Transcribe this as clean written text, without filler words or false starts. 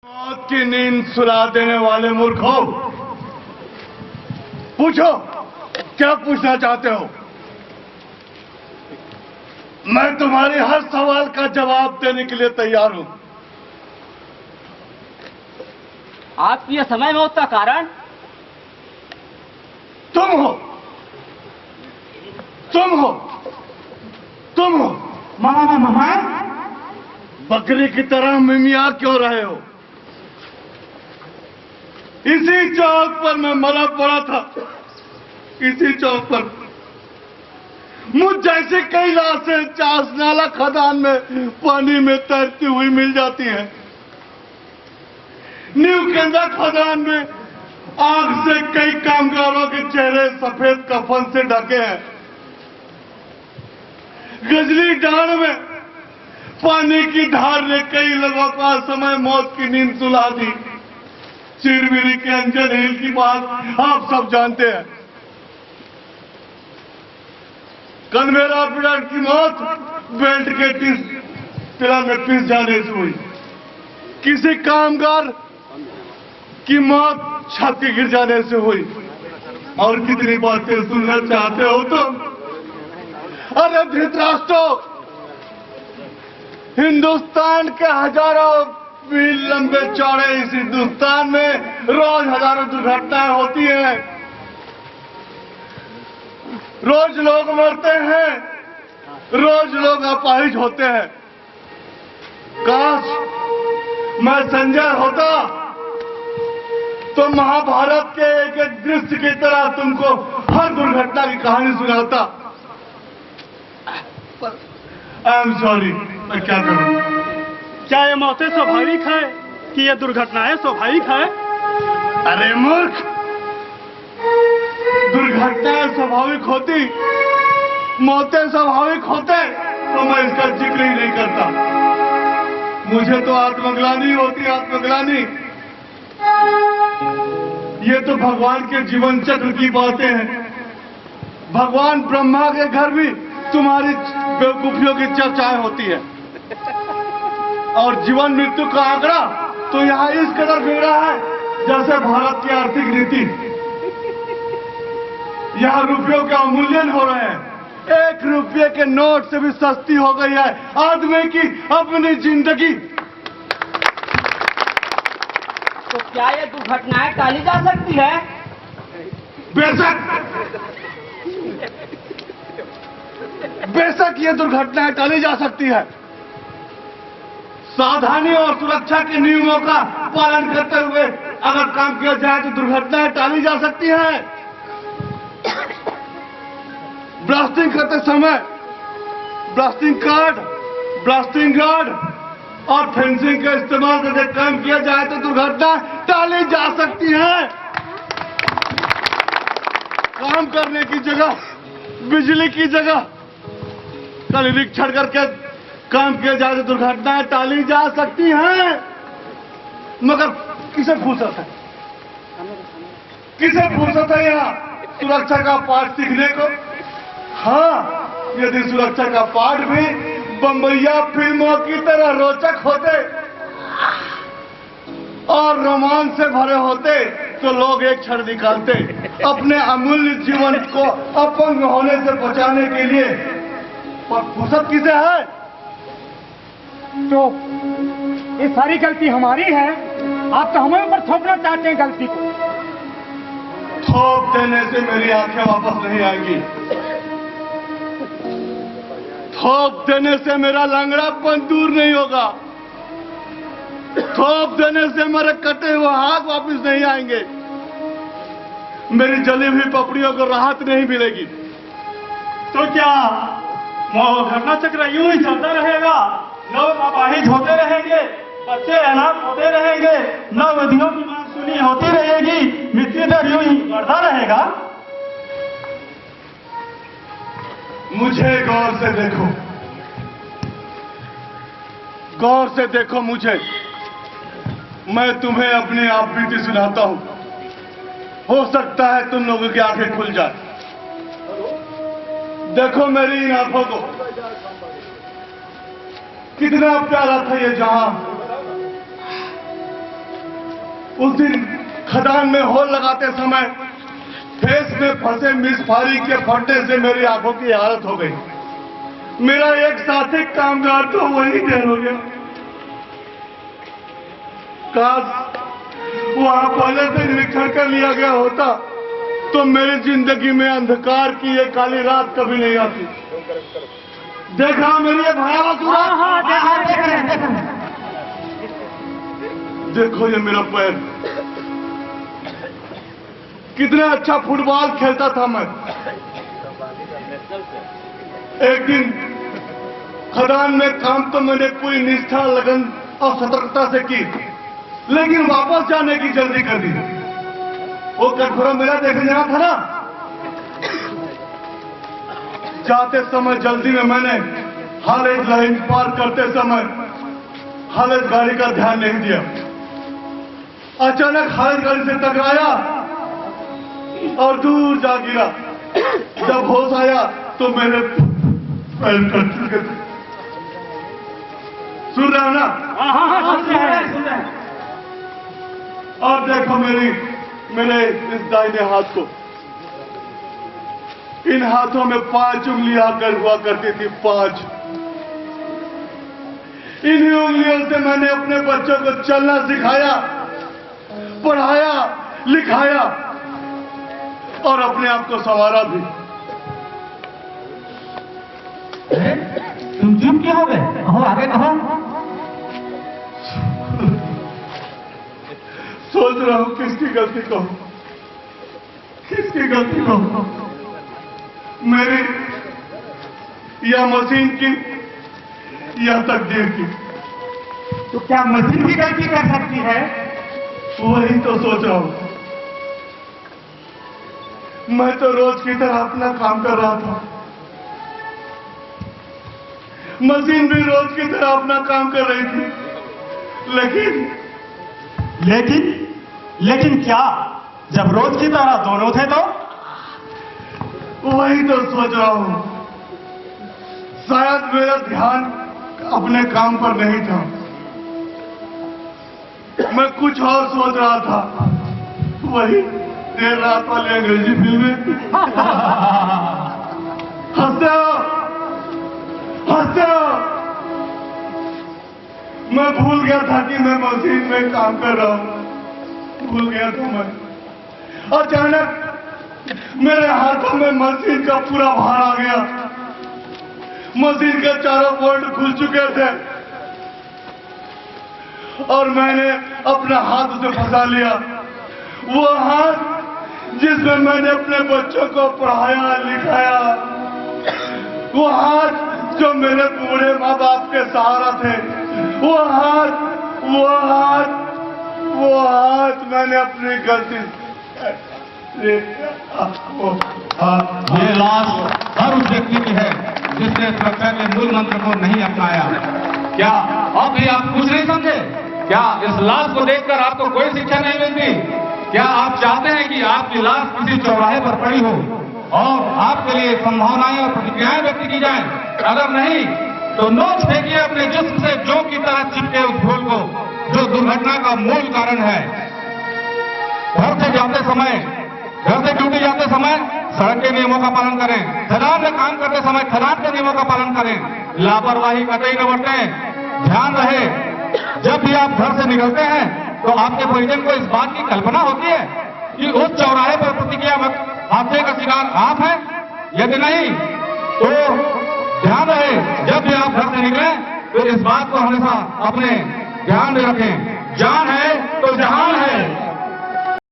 मौत की नींद सुला देने वाले मूर्खों, पूछो क्या पूछना चाहते हो। मैं तुम्हारे हर सवाल का जवाब देने के लिए तैयार हूं। आपकी यह समय मौत का कारण तुम हो, तुम हो, तुम हो। मामा बकरी की तरह मिमिया क्यों रहे हो? इसी चौक पर मैं मरा पड़ा था। इसी चौक पर मुझ जैसे कई लाशें चास नाला खदान में पानी में तैरती हुई मिल जाती हैं। न्यू केंद्रा खदान में आग से कई कामगारों के चेहरे सफेद कफन से ढके हैं। गजली डांड में पानी की धार ने कई लोगों का समय मौत की नींद सुला दी। चिरमिरी के अंजन हिल की बात आप सब जानते हैं। कन्वेरा पिलर की मौत बेल्ट के पिलर में पिस जाने से हुई। किसी कामगार की मौत छत के गिर जाने से हुई। और कितनी बातें सुनना चाहते हो तुम? अरे धृतराष्ट्र, हिंदुस्तान के हजारों मील लंबे चौड़े इस हिंदुस्तान में रोज हजारों दुर्घटनाएं होती हैं। रोज लोग मरते हैं, रोज लोग अपाहिज होते हैं। काश मैं संजय होता तो महाभारत के एक एक दृश्य की तरह तुमको हर दुर्घटना की कहानी सुनाता। आई एम सॉरी, मैं क्या करूं? क्या ये मौतें स्वाभाविक है कि ये दुर्घटनाएं स्वाभाविक है? अरे मूर्ख, दुर्घटनाएं स्वाभाविक होती, मौतें स्वाभाविक होते तो मैं इसका जिक्र ही नहीं करता। मुझे तो आत्मग्लानि होती, आत्मग्लानि। ये तो भगवान के जीवन चक्र की बातें हैं। भगवान ब्रह्मा के घर भी तुम्हारी बेवकूफियों की चर्चाएं होती है। और जीवन मृत्यु का आंकड़ा तो यहाँ इस कदर बिगड़ा है जैसे भारत की आर्थिक नीति। यहाँ रुपयों के अवमूल्यन हो रहे हैं। 1 रुपये के नोट से भी सस्ती हो गई है आदमी की अपनी जिंदगी। तो क्या ये दुर्घटनाएं टाली जा सकती है? बेशक ये दुर्घटनाएं टाली जा सकती है। सावधानी और सुरक्षा के नियमों का पालन करते हुए अगर काम किया जाए तो दुर्घटनाएं टाली जा सकती हैं। ब्लास्टिंग करते समय ब्लास्टिंग कार्ड, ब्लास्टिंग गार्ड और फेंसिंग का इस्तेमाल करके काम किया जाए तो दुर्घटना टाली जा सकती है। काम करने की जगह बिजली की जगह निरीक्षण करके काम किया जाए तो दुर्घटनाएं टाली जा सकती हैं। मगर किसे फुर्सत है, किसे फुर्सत है यहाँ सुरक्षा का पाठ सीखने को? हाँ, यदि सुरक्षा का पाठ भी बम्बैया फिल्मों की तरह रोचक होते और रोमांच से भरे होते तो लोग एक क्षण निकालते अपने अमूल्य जीवन को अपंग होने से बचाने के लिए। पर फुर्सत किसे है? तो ये सारी गलती हमारी है। आप तो हमें ऊपर थोपना चाहते हैं गलती को। थोप देने से मेरी आंखें वापस नहीं आएंगी। थोप देने से मेरा लंगड़ापन दूर नहीं होगा। थोप देने से मेरे कटे हुए हाथ वापस नहीं आएंगे। मेरी जली हुई पपड़ियों को राहत नहीं मिलेगी। तो क्या घटना चक्र यूं ही चलता रहेगा? लोग अपाहिज होते रहेंगे, बच्चे अनाथ होते रहेंगे, नववधुओं की मानसूनी होती रहेगी, मृत्यु दर यूं ही बढ़ता रहेगा। मुझे गौर से देखो, गौर से देखो मुझे। मैं तुम्हें अपनी आप बीती सुनाता हूं। हो सकता है तुम लोगों की आंखें खुल जाए। देखो मेरी इन आंखों को, कितना प्यारा था ये जहां। उस दिन खदान में होल लगाते समय फेस में फंसे मिसफारी के फटने से मेरी आंखों की हालत हो गई। मेरा एक साथी कामगार तो वही ढेर हो गया। काश वहां पहले से निरीक्षण कर लिया गया होता तो मेरी जिंदगी में अंधकार की ये काली रात कभी नहीं आती। देखा मेरी ये भयावह सूरत? देखो ये मेरा पैर, कितना अच्छा फुटबॉल खेलता था मैं। एक दिन खदान में काम तो मैंने पूरी निष्ठा, लगन और सतर्कता से की, लेकिन वापस जाने की जल्दी कर दी। वो कठोरा मेला देखने जाना था ना, जाते समय जल्दी में मैंने हालेज लाइन पार करते समय हालेज गाड़ी का ध्यान नहीं दिया। अचानक हालेज गाड़ी से टकराया और दूर जा गिरा। जब होश आया तो मेरे पैर कट चुके थे। सुन रहे हो ना? सुन रहे हैं। और देखो मेरे इस दाहिने हाथ को, इन हाथों में 5 उंगलियां आकर हुआ करती थी, 5। इन्हीं उंगलियों से मैंने अपने बच्चों को चलना सिखाया, पढ़ाया, लिखाया और अपने आप को संवारा भी। तुम चुप क्यों हो गए? कहो, आगे कहो। सोच रहा हूं किसकी गलती कहूं, किसकी गलती कहूं, मेरी या मशीन की या तकदीर की। तो क्या मशीन भी गलती कर सकती है? वही तो सोच रहा हूं। मैं तो रोज की तरह अपना काम कर रहा था, मशीन भी रोज की तरह अपना काम कर रही थी, लेकिन क्या जब रोज की तरह दोनों थे तो? वही तो सोच रहा हूं। शायद मेरा ध्यान अपने काम पर नहीं था, मैं कुछ और सोच रहा था। वही देर रात वाली अंग्रेजी फिल्में। हंसते हो, हंसते हो। मैं भूल गया था कि मैं मशीन में काम कर रहा हूं, भूल गया था मैं। अचानक मेरे हाथों में मशीन का पूरा भार आ गया। मशीन के चारों बोल्ट खुल चुके थे और मैंने अपना हाथ उसे फंसा लिया। वो हाथ जिसमें मैंने अपने बच्चों को पढ़ाया, लिखाया, वो हाथ जो मेरे बूढ़े माँ बाप के सहारा थे, वो हाथ मैंने अपनी गलती से ये लाश हर उस व्यक्ति की है जिसने सुरक्षा के मूल मंत्र को नहीं अपनाया। क्या अब भी आप कुछ नहीं समझे? क्या इस लाश को देखकर आपको कोई शिक्षा नहीं मिलती? क्या आप चाहते हैं कि आपकी लाश किसी चौराहे पर पड़ी हो और आपके लिए संभावनाएं और प्रतिक्रियाएं व्यक्त की जाएं? अगर नहीं तो नोच फेंकिए अपने जिस्म से जोंक की तरह चिपके उस धूल को जो दुर्घटना का मूल कारण है। घर से ड्यूटी जाते समय सड़क के नियमों का पालन करें। खदान में काम करते समय खदान के नियमों का पालन करें। लापरवाही कतई न बरतें। ध्यान रहे, जब भी आप घर से निकलते हैं तो आपके परिजन को इस बात की कल्पना होती है कि उस चौराहे पर प्रतिक्रिया हादसे का शिकार आप हैं। यदि नहीं तो ध्यान रहे, जब भी आप घर से निकलें तो इस बात को हमेशा अपने ध्यान में रखें। जान है तो जहान है।